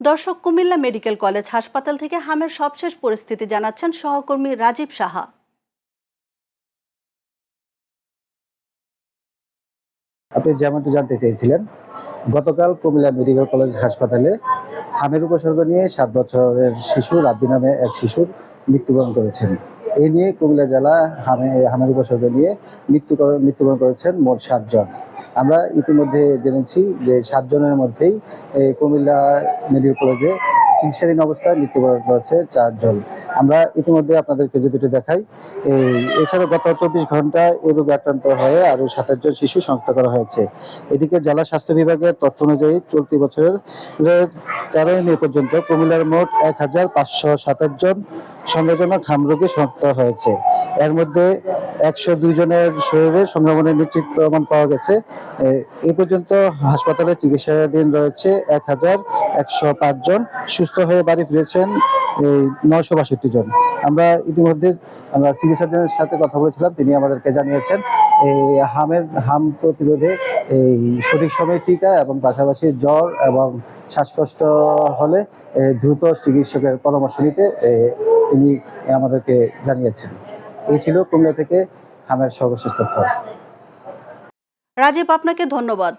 দর্শক, Comilla medical college হাসপাতাল থেকে হামের সবশেষ পরিস্থিতি জানাচ্ছেন সহকর্মী রাজীব সাহা। আপনি যেমনটি জানতে চেয়েছিলেন, গতকাল কুমিল্লা মেডিকেল কলেজ হাসপাতালে হামের উপসর্গ নিয়ে 7 বছরের শিশু রাব্বি নামে এক শিশুর মৃত্যুবরণ করেছেন। এই নিয়ে কুমিল্লা জেলা হামের উপসর্গ নিয়ে মৃত্যুবরণ করেছেন মোট 7 জন। আমরা ইতিমধ্যে জেনেছি যে 7 জনের মধ্যেই কুমিল্লা মেডিকেল কলেজে চিকিৎসাধীন অবস্থায় মৃত্যুবরণ করেছে 4 জন। আমরা ইতিমধ্যে আপনাদেরকে যদি একটু দেখাই, এছাড়া গত 24 ঘন্টায় এই রোগে আক্রান্ত হয়ে আরো 27 জন শিশু শনাক্ত করা হয়েছে। এদিকে জেলা স্বাস্থ্য বিভাগের তথ্য অনুযায়ী চলতি বছরের 13 মে পর্যন্ত কুমিল্লার মোট 1527 জন সন্দেহজনক হাম রোগী শনাক্ত হয়েছে। এর মধ্যে 102 জনের শরীরে সংক্রমণের নিশ্চিত প্রমাণ পাওয়া গেছে। এই পর্যন্ত হাসপাতালে চিকিৎসাধীন রয়েছে 1105 জন। সুস্থ হয়ে বাড়ি ফিরেছেন 962 জন। আমরা ইতিমধ্যে সিভিল সার্জনের সাথে কথা বলেছিলাম, তিনি আমাদেরকে জানিয়েছেন এই হাম প্রতিরোধে এই সঠিক সময়ে টিকা এবং পাশাপাশি জ্বর এবং শ্বাসকষ্ট হলে দ্রুত চিকিৎসকের পরামর্শ নিতে তিনি আমাদেরকে জানিয়েছেন। এই ছিল কুমিল্লা থেকে হামের সর্বশেষ তথ্য। রাজীব, আপনাকে ধন্যবাদ।